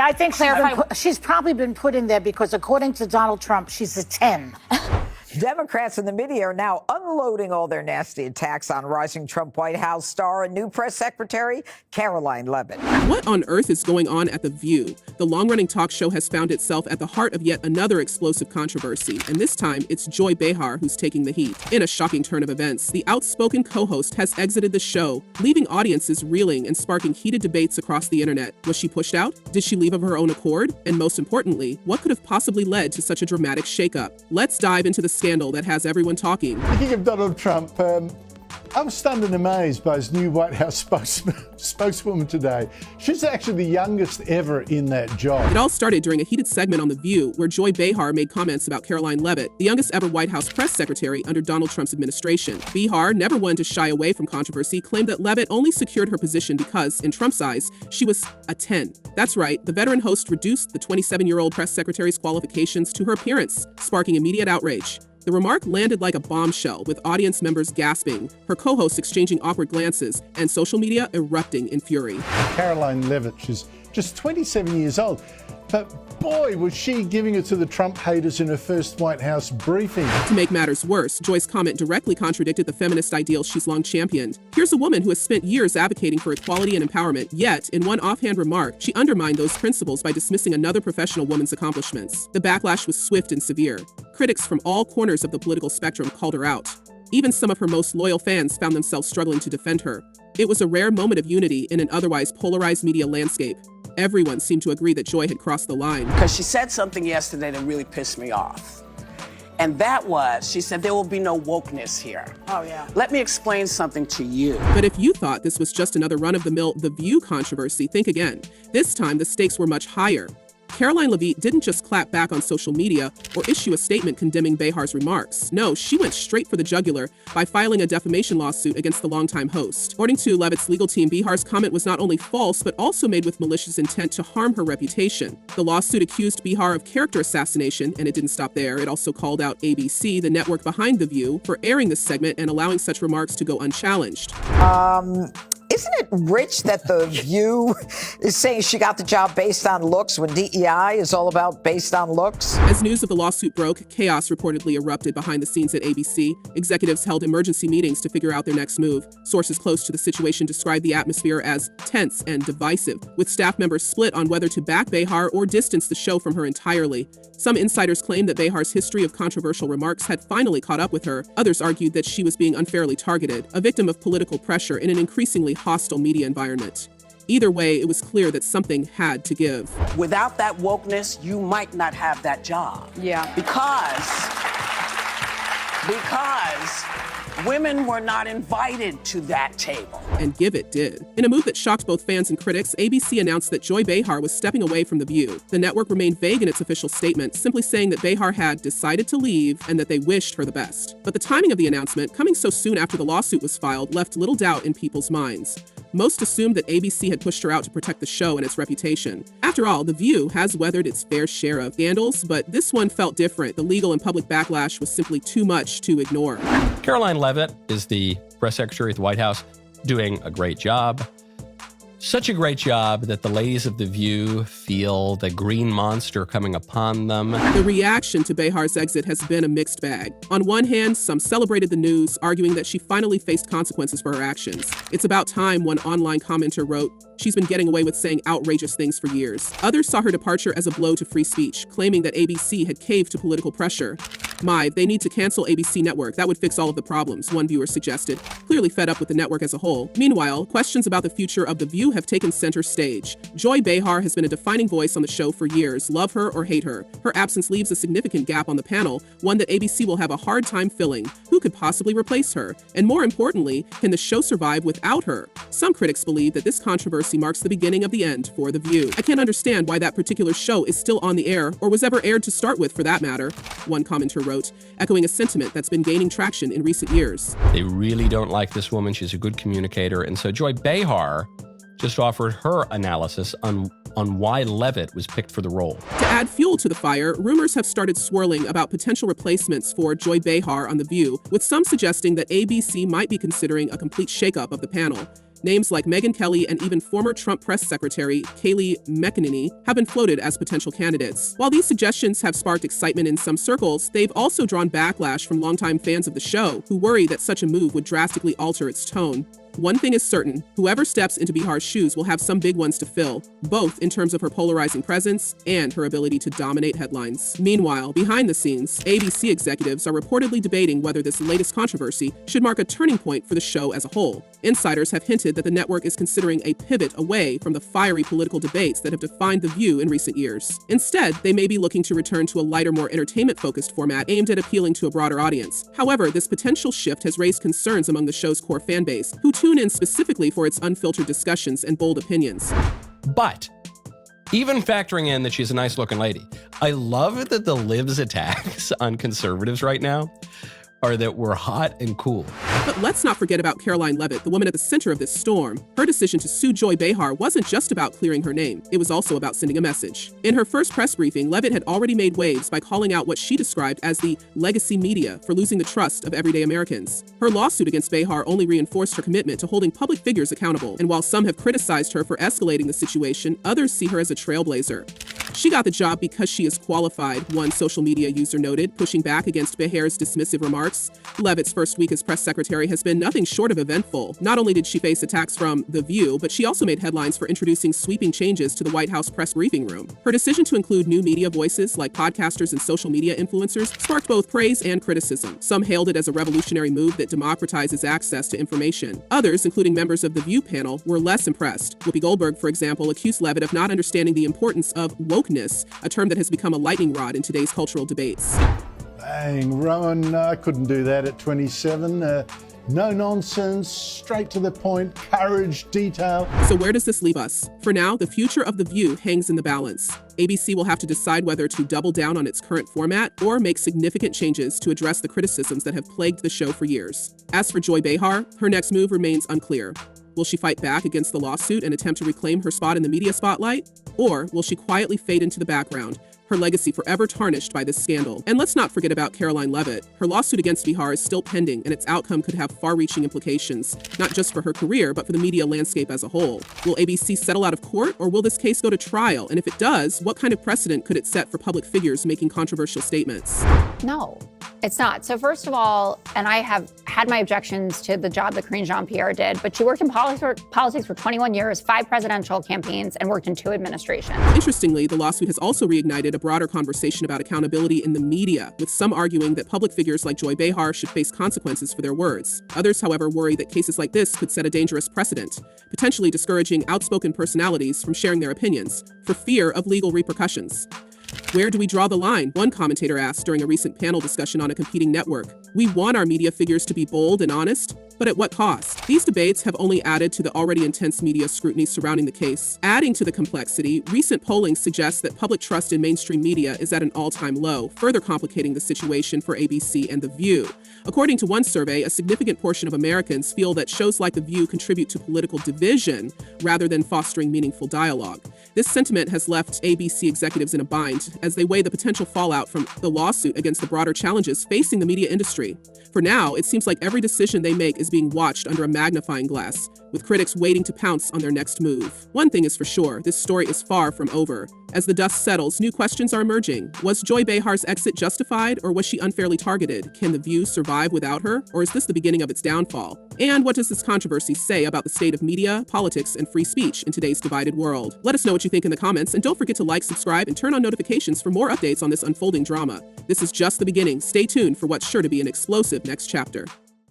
I think she's probably been put in there because, according to Donald Trump, she's a 10. Democrats and the media are now unloading all their nasty attacks on rising Trump White House star and new press secretary, Karoline Leavitt. What on earth is going on at The View? The long-running talk show has found itself at the heart of yet another explosive controversy, and this time it's Joy Behar who's taking the heat. In a shocking turn of events, the outspoken co-host has exited the show, leaving audiences reeling and sparking heated debates across the internet. Was she pushed out? Did she leave of her own accord? And most importantly, what could have possibly led to such a dramatic shakeup? Let's dive into the scandal that has everyone talking. Speaking of Donald Trump, I was stunned and amazed by his new White House spokeswoman today. She's actually the youngest ever in that job. It all started during a heated segment on The View where Joy Behar made comments about Karoline Leavitt, the youngest ever White House press secretary under Donald Trump's administration. Behar, never one to shy away from controversy, claimed that Leavitt only secured her position because, in Trump's eyes, she was a 10. That's right, the veteran host reduced the 27-year-old press secretary's qualifications to her appearance, sparking immediate outrage. The remark landed like a bombshell, with audience members gasping, her co-hosts exchanging awkward glances, and social media erupting in fury. Karoline Leavitt, she's just 27 years old, but boy, was she giving it to the Trump haters in her first White House briefing. To make matters worse, Joy's comment directly contradicted the feminist ideals she's long championed. Here's a woman who has spent years advocating for equality and empowerment, yet, in one offhand remark, she undermined those principles by dismissing another professional woman's accomplishments. The backlash was swift and severe. Critics from all corners of the political spectrum called her out. Even some of her most loyal fans found themselves struggling to defend her. It was a rare moment of unity in an otherwise polarized media landscape. Everyone seemed to agree that Joy had crossed the line. Because she said something yesterday that really pissed me off. And that was, she said, there will be no wokeness here. Oh, yeah. Let me explain something to you. But if you thought this was just another run-of-the-mill The View controversy, think again. This time, the stakes were much higher. Karoline Leavitt didn't just clap back on social media or issue a statement condemning Behar's remarks. No, she went straight for the jugular by filing a defamation lawsuit against the longtime host. According to Leavitt's legal team, Behar's comment was not only false, but also made with malicious intent to harm her reputation. The lawsuit accused Behar of character assassination, and it didn't stop there. It also called out ABC, the network behind The View, for airing this segment and allowing such remarks to go unchallenged. Isn't it rich that The View is saying she got the job based on looks when DEI is all about based on looks? As news of the lawsuit broke, chaos reportedly erupted behind the scenes at ABC. Executives held emergency meetings to figure out their next move. Sources close to the situation described the atmosphere as tense and divisive, with staff members split on whether to back Behar or distance the show from her entirely. Some insiders claimed that Behar's history of controversial remarks had finally caught up with her. Others argued that she was being unfairly targeted, a victim of political pressure in an increasingly hostile media environment. Either way, it was clear that something had to give. Without that wokeness, you might not have that job. Yeah. Because women were not invited to that table. And give it did. In a move that shocked both fans and critics, ABC announced that Joy Behar was stepping away from The View. The network remained vague in its official statement, simply saying that Behar had decided to leave and that they wished her the best. But the timing of the announcement, coming so soon after the lawsuit was filed, left little doubt in people's minds. Most assumed that ABC had pushed her out to protect the show and its reputation. After all, The View has weathered its fair share of scandals, but this one felt different. The legal and public backlash was simply too much to ignore. Karoline Leavitt is the press secretary at the White House, doing a great job. Such a great job that the ladies of The View feel the green monster coming upon them. The reaction to Behar's exit has been a mixed bag. On one hand, some celebrated the news, arguing that she finally faced consequences for her actions. It's about time, one online commenter wrote. She's been getting away with saying outrageous things for years. Others saw her departure as a blow to free speech, claiming that ABC had caved to political pressure. My, they need to cancel ABC Network. That would fix all of the problems, one viewer suggested, clearly fed up with the network as a whole. Meanwhile, questions about the future of The View have taken center stage. Joy Behar has been a defining voice on the show for years, love her or hate her. Her absence leaves a significant gap on the panel, one that ABC will have a hard time filling. Who could possibly replace her? And more importantly, can the show survive without her? Some critics believe that this controversy marks the beginning of the end for The View. I can't understand why that particular show is still on the air, or was ever aired to start with for that matter, one commenter wrote, echoing a sentiment that's been gaining traction in recent years. They really don't like this woman. She's a good communicator. And so Joy Behar just offered her analysis on why Leavitt was picked for the role. To add fuel to the fire, rumors have started swirling about potential replacements for Joy Behar on The View, with some suggesting that ABC might be considering a complete shakeup of the panel. Names like Megyn Kelly and even former Trump press secretary Kayleigh McEnany have been floated as potential candidates. While these suggestions have sparked excitement in some circles, they've also drawn backlash from longtime fans of the show who worry that such a move would drastically alter its tone. One thing is certain, whoever steps into Behar's shoes will have some big ones to fill, both in terms of her polarizing presence and her ability to dominate headlines. Meanwhile, behind the scenes, ABC executives are reportedly debating whether this latest controversy should mark a turning point for the show as a whole. Insiders have hinted that the network is considering a pivot away from the fiery political debates that have defined The View in recent years. Instead, they may be looking to return to a lighter, more entertainment-focused format aimed at appealing to a broader audience. However, this potential shift has raised concerns among the show's core fan base, who tune in specifically for its unfiltered discussions and bold opinions. But even factoring in that she's a nice-looking lady, I love that the libs' attacks on conservatives right now are that we're hot and cool. But let's not forget about Karoline Leavitt, the woman at the center of this storm. Her decision to sue Joy Behar wasn't just about clearing her name. It was also about sending a message. In her first press briefing, Leavitt had already made waves by calling out what she described as the legacy media for losing the trust of everyday Americans. Her lawsuit against Behar only reinforced her commitment to holding public figures accountable. And while some have criticized her for escalating the situation, others see her as a trailblazer. She got the job because she is qualified, one social media user noted, pushing back against Behar's dismissive remarks. Leavitt's first week as press secretary has been nothing short of eventful. Not only did she face attacks from The View, but she also made headlines for introducing sweeping changes to the White House press briefing room. Her decision to include new media voices like podcasters and social media influencers sparked both praise and criticism. Some hailed it as a revolutionary move that democratizes access to information. Others, including members of The View panel, were less impressed. Whoopi Goldberg, for example, accused Leavitt of not understanding the importance of wokeness, a term that has become a lightning rod in today's cultural debates. Bang, Rowan, I couldn't do that at 27. No nonsense, straight to the point, courage, detail. So where does this leave us? For now, the future of The View hangs in the balance. ABC will have to decide whether to double down on its current format or make significant changes to address the criticisms that have plagued the show for years. As for Joy Behar, her next move remains unclear. Will she fight back against the lawsuit and attempt to reclaim her spot in the media spotlight? Or will she quietly fade into the background, her legacy forever tarnished by this scandal? And let's not forget about Karoline Leavitt. Her lawsuit against Behar is still pending, and its outcome could have far-reaching implications, not just for her career, but for the media landscape as a whole. Will ABC settle out of court, or will this case go to trial? And if it does, what kind of precedent could it set for public figures making controversial statements? No, it's not. So first of all, and I have had my objections to the job that Karine Jean-Pierre did, but she worked in politics for 21 years, 5 presidential campaigns, and worked in 2 administrations. Interestingly, the lawsuit has also reignited a broader conversation about accountability in the media, with some arguing that public figures like Joy Behar should face consequences for their words. Others, however, worry that cases like this could set a dangerous precedent, potentially discouraging outspoken personalities from sharing their opinions, for fear of legal repercussions. Where do we draw the line? One commentator asked during a recent panel discussion on a competing network. We want our media figures to be bold and honest, but at what cost? These debates have only added to the already intense media scrutiny surrounding the case. Adding to the complexity, recent polling suggests that public trust in mainstream media is at an all-time low, further complicating the situation for ABC and The View. According to one survey, a significant portion of Americans feel that shows like The View contribute to political division rather than fostering meaningful dialogue. This sentiment has left ABC executives in a bind as they weigh the potential fallout from the lawsuit against the broader challenges facing the media industry. For now, it seems like every decision they make is being watched under a magnifying glass, with critics waiting to pounce on their next move. One thing is for sure, this story is far from over. As the dust settles, new questions are emerging. Was Joy Behar's exit justified, or was she unfairly targeted? Can The View survive without her, or is this the beginning of its downfall? And what does this controversy say about the state of media, politics, and free speech in today's divided world? Let us know what you think in the comments, and don't forget to like, subscribe, and turn on notifications for more updates on this unfolding drama. This is just the beginning. Stay tuned for what's sure to be an explosive next chapter.